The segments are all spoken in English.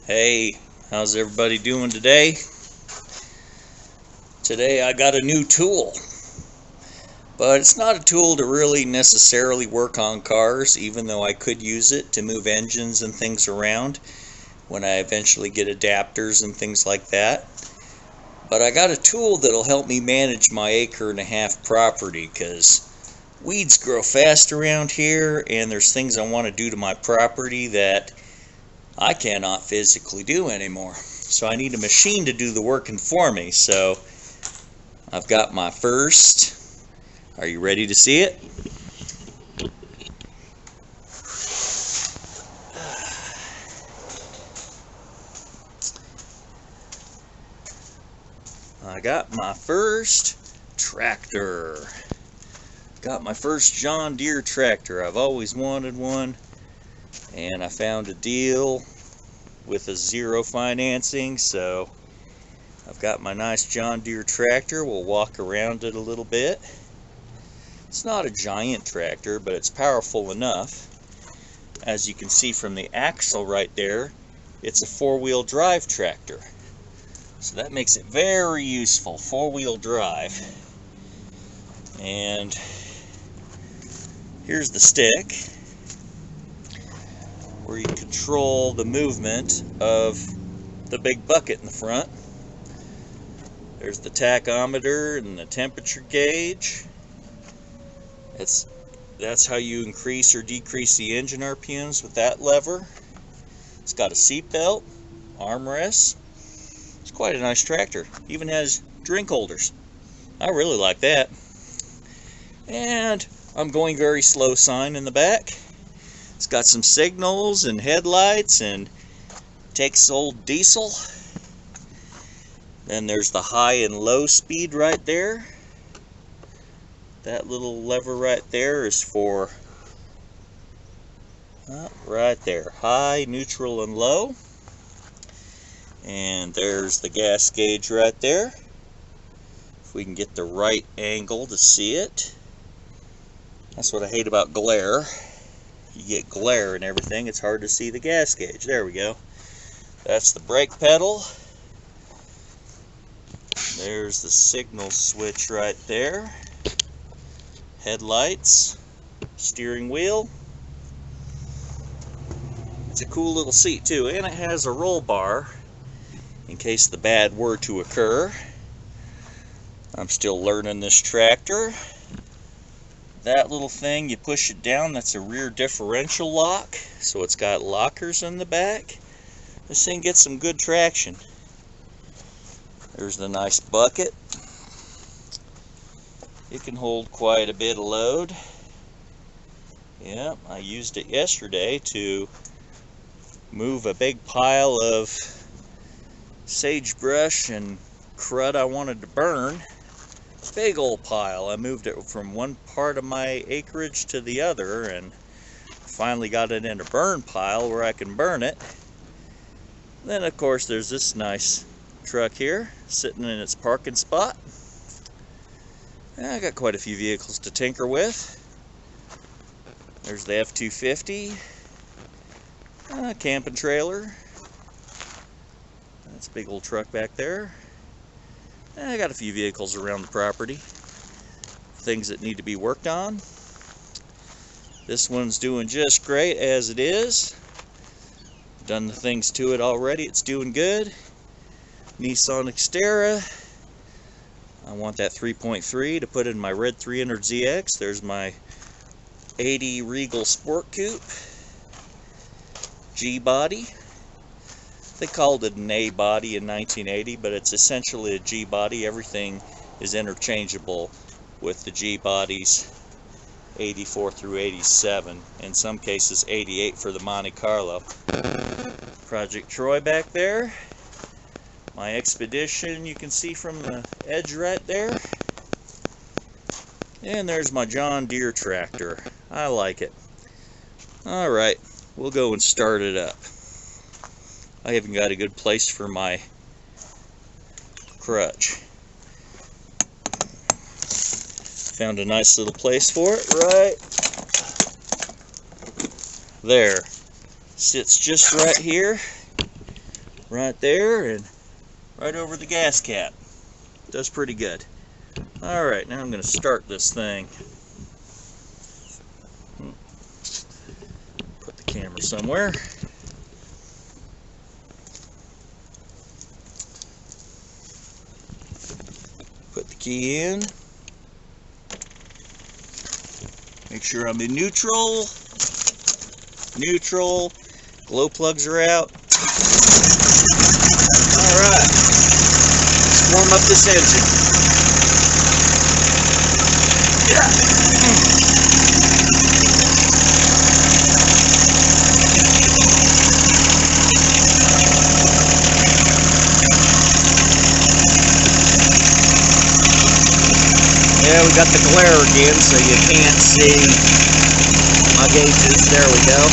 Hey, how's everybody doing today? Today I got a new tool, but it's not a tool to really necessarily work on cars, even though I could use it to move engines and things around when I eventually get adapters and things like that. But I got a tool that'll help me manage my 1.5 acre property, because weeds grow fast around here and there's things I want to do to my property that I cannot physically do anymore. So I need a machine to do the working for me. So I've got my first. Are you ready to see it? I got my first tractor. Got my first John Deere tractor. I've always wanted one, and I found a deal with a zero financing, so I've got my nice John Deere tractor. We'll walk around it a little bit. It's not a giant tractor, but it's powerful enough. As you can see from the axle right there, it's a 4-wheel drive tractor. So that makes it very useful, 4-wheel drive. And here's the stick, where you control the movement of the big bucket in the front. There's the tachometer and the temperature gauge. That's how you increase or decrease the engine RPMs with that lever. It's got a seat belt, armrests. It's quite a nice tractor. Even has drink holders. I really like that. And I'm going very slow sign in the back. It's got some signals and headlights and takes old diesel. Then there's the high and low speed right there. That little lever right there is for right there, high, neutral, and low. And there's the gas gauge right there. If we can get the right angle to see it. That's what I hate about glare. You get glare and everything, it's hard to see the gas gauge. There we go. That's the brake pedal. There's the signal switch right there. Headlights, steering wheel. It's a cool little seat too, and it has a roll bar in case the bad were to occur. I'm still learning this tractor. That little thing, you push it down, that's a rear differential lock, so it's got lockers in the back. This thing gets some good traction. There's the nice bucket. It can hold quite a bit of load. Yeah, I used it yesterday to move a big pile of sagebrush and crud I wanted to burn. Big old pile. I moved it from one part of my acreage to the other and finally got it in a burn pile where I can burn it. Then of course there's this nice truck here sitting in its parking spot. I got quite a few vehicles to tinker with. There's the F-250, camping trailer. That's a big old truck back there. I got a few vehicles around the property. Things that need to be worked on. This one's doing just great as it is. Done the things to it already. It's doing good. Nissan Xterra. I want that 3.3 to put in my red 300ZX. There's my 80 Regal Sport Coupe. G-body. They called it an A-body in 1980, but it's essentially a G-body. Everything is interchangeable with the G-bodies 84 through 87. In some cases 88 for the Monte Carlo. Project Troy back there. My Expedition, you can see from the edge right there. And there's my John Deere tractor. I like it. Alright, we'll go and start it up. I haven't got a good place for my crutch. Found a nice little place for it right there. Sits just right here. right there and right over the gas cap. Does pretty good. Alright, now I'm going to start this thing. Put the camera somewhere. Put the key in. Make sure I'm in neutral. Neutral. Glow plugs are out. Alright. Let's warm up this engine. Yeah, we got the glare again, so you can't see my gauges. There we go.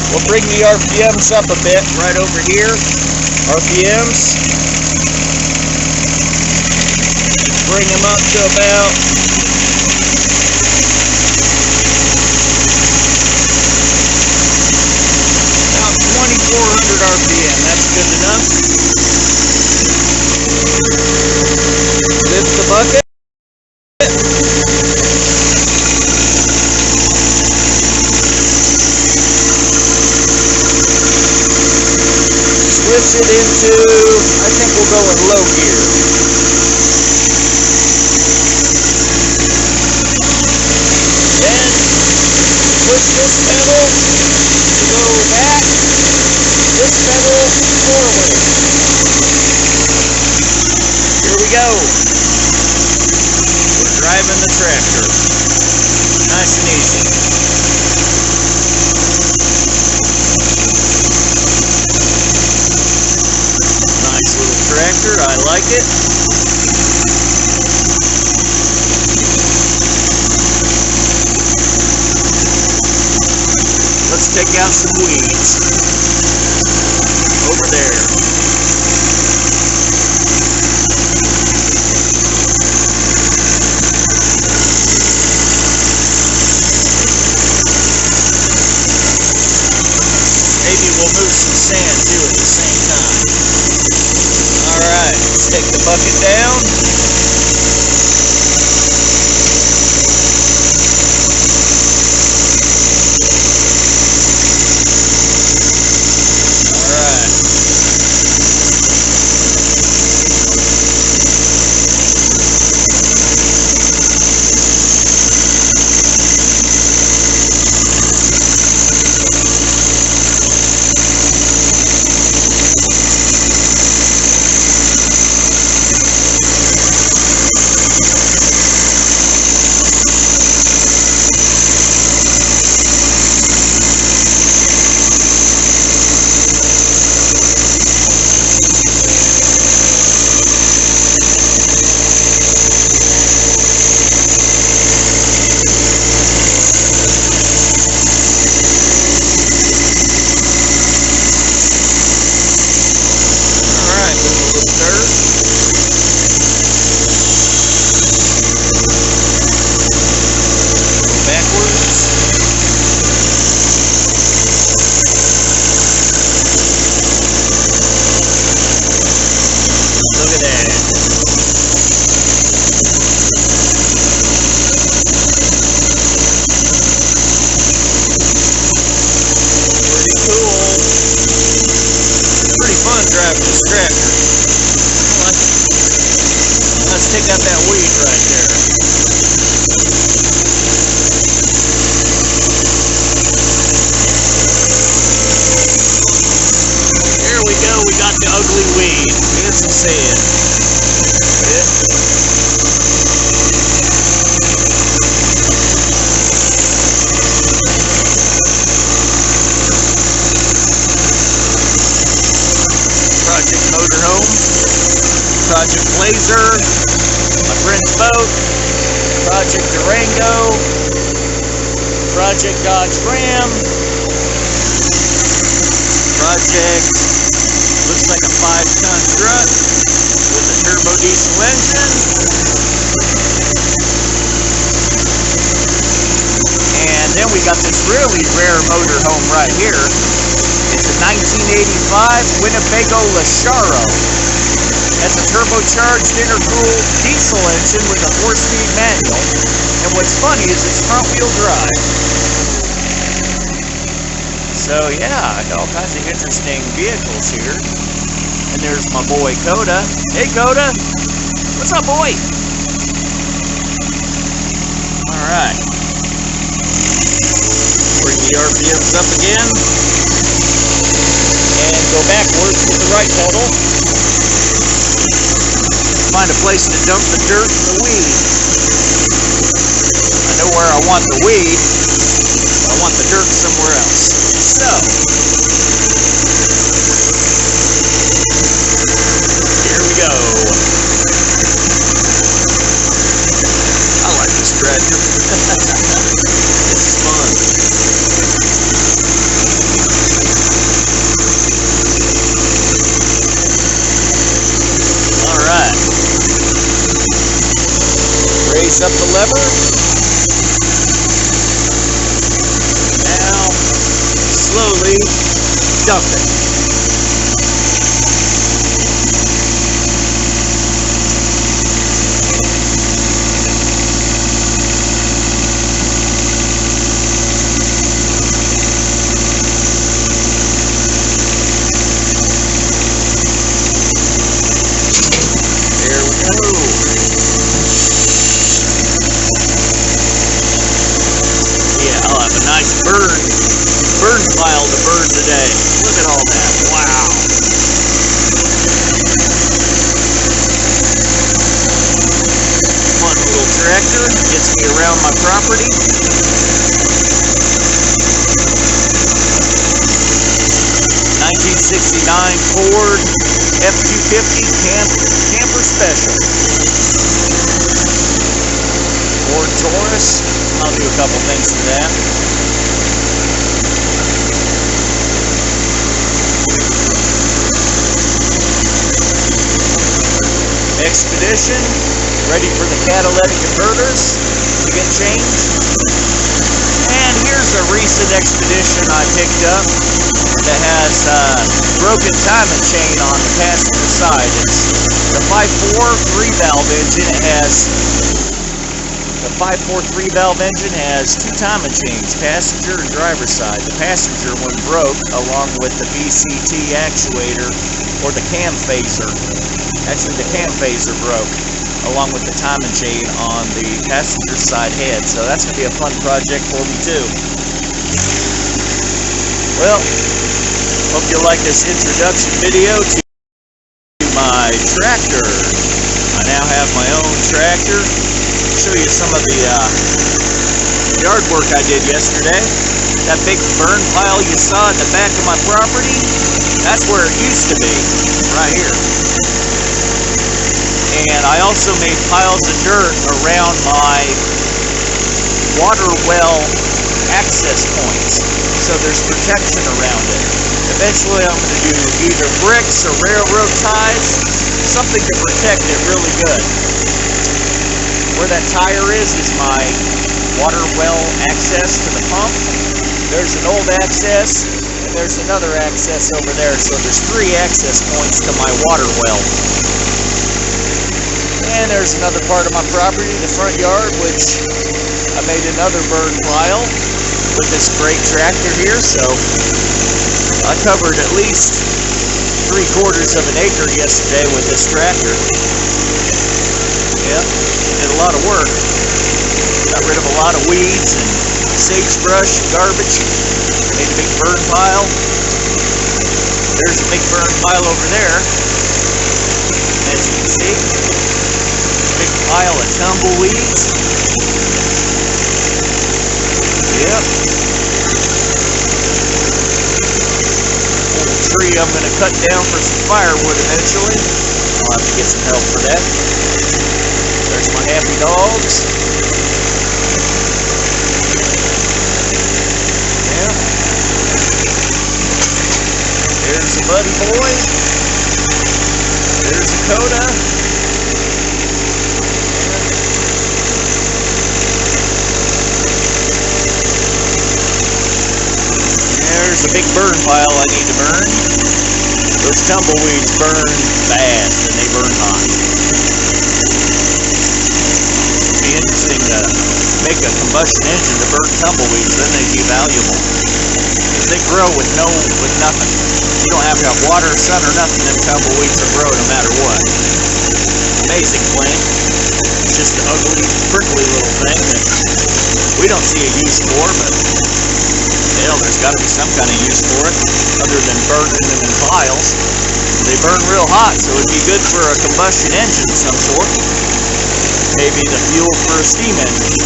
We'll bring the RPMs up a bit right over here. RPMs. Bring them up to about 2,400 RPM. That's good enough. Lift the bucket. Switch it into, I think we'll go in low gear. Then push this pedal to go back, this pedal forward. Here we go. We're driving the tractor. Nice and easy. Tractor, I like it. Let's take out some weeds over there. Maybe we'll move some sand too at the same time. Alright, let's take the bucket down. Alright. Driving this tractor. Let's take out that weed right there. There we go, we got the ugly weed. Here's the sand. Project Blazer, my friend's boat, Project Durango, Project Dodge Ram, Project looks like a 5-ton truck with a turbo diesel engine. And then we got this really rare motorhome right here. It's a 1985 Winnebago Lacharo. Has a turbocharged intercooled diesel engine with a 4-speed manual. And what's funny is it's front-wheel drive. So yeah, all kinds of interesting vehicles here. And there's my boy Coda. Hey Coda! What's up, boy? Alright. Bring the RPMs up again. And go backwards with the right pedal. Find a place to dump the dirt and the weed. I know where I want the weed, but I want the dirt somewhere else. So, here we go. I like this tractor. It's fun. Alright. Raise up the lever. Now, slowly dump it. There we go. Yeah, I'll have a nice burn pile to burn today. Look at all that. Wow. Fun little tractor. Gets me around my property. '69 Ford F-250 Camper Special. Ford Taurus. I'll do a couple things to that. Expedition, ready for the catalytic converters to get changed. And here's a recent Expedition I picked up that has broken timing chain on the passenger side. It's the 5.4 3-valve engine. It has the 5.4 3-valve engine has 2 timing chains, passenger and driver side. The passenger one broke along with the VCT actuator or the cam phaser. Actually, the cam phaser broke along with the timing chain on the passenger side head. So that's going to be a fun project for me too. Well, hope you like this introduction video to my tractor. I now have my own tractor. I'll show you some of the yard work I did yesterday. That big burn pile you saw in the back of my property, that's where it used to be, right here. And I also made piles of dirt around my water well access points, so there's protection around it. Eventually I'm going to do either bricks or railroad ties, something to protect it really good. Where that tire is my water well access to the pump. There's an old access, and there's another access over there, so there's 3 access points to my water well. And there's another part of my property, the front yard, which I made another burn pile with this great tractor here. So I covered at least 3/4 of an acre yesterday with this tractor. Yeah, did a lot of work. Got rid of a lot of weeds and sagebrush and garbage. Made a big burn pile. There's a big burn pile over there, as you can see. Big pile of tumbleweeds. Yep. Old tree I'm going to cut down for some firewood eventually. I'll have to get some help for that. There's my happy dogs. Yeah. There's a buddy boy. There's a Coda. There's a big burn pile I need to burn. Those tumbleweeds burn fast and they burn hot. It'd be interesting to make a combustion engine to burn tumbleweeds, then they'd be valuable. Because they grow with nothing. You don't have to have water, sun, or nothing, them tumbleweeds will grow no matter what. Amazing plant. It's just an ugly, prickly little thing that we don't see a use for, but hell, there's got to be some kind of use for it, other than burning them in piles. They burn real hot, so it'd be good for a combustion engine of some sort. Maybe the fuel for a steam engine.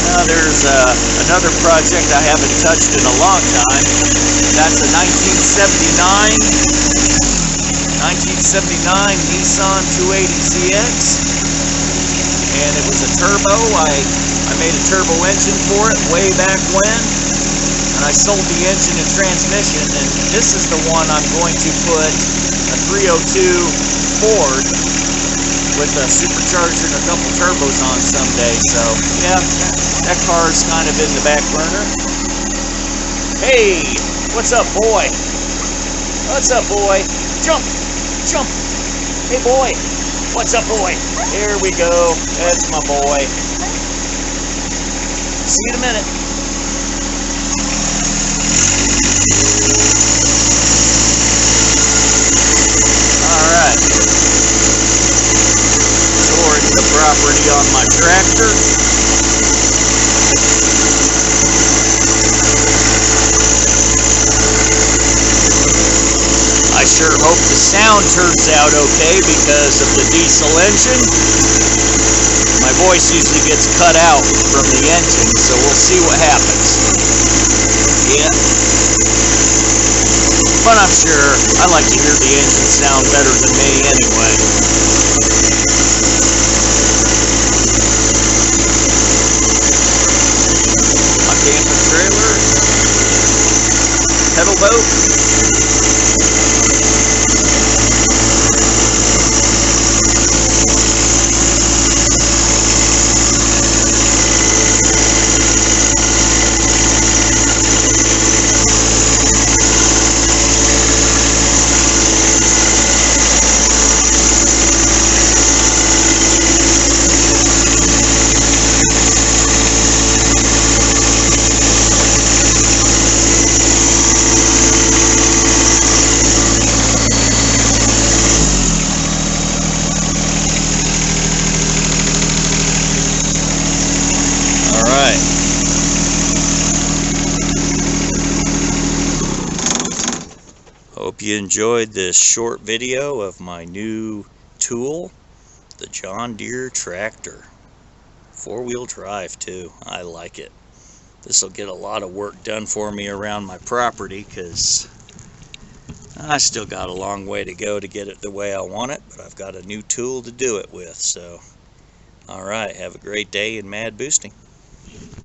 Now there's another project I haven't touched in a long time. That's a 1979 Nissan 280ZX. And it was a turbo. I made a turbo engine for it way back when, and I sold the engine and transmission, and this is the one I'm going to put a 302 Ford with a supercharger and a couple turbos on someday. So yeah, that car's kind of in the back burner. Hey, what's up, boy? What's up, boy? Jump, jump. Hey, boy. What's up, boy? Here we go. That's my boy. See you in a minute. Alright. Touring the property on my tractor. I sure hope the sound turns out okay because of the diesel engine. My voice usually gets cut out from the engine, so we'll see what happens. Yeah. But I'm sure I like to hear the engine sound better than me anyway. My camping trailer. Pedal boat. Hope you enjoyed this short video of my new tool, the John Deere Tractor. 4-wheel drive too. I like it. This will get a lot of work done for me around my property because I still got a long way to go to get it the way I want it, but I've got a new tool to do it with. So, alright, have a great day and mad boosting.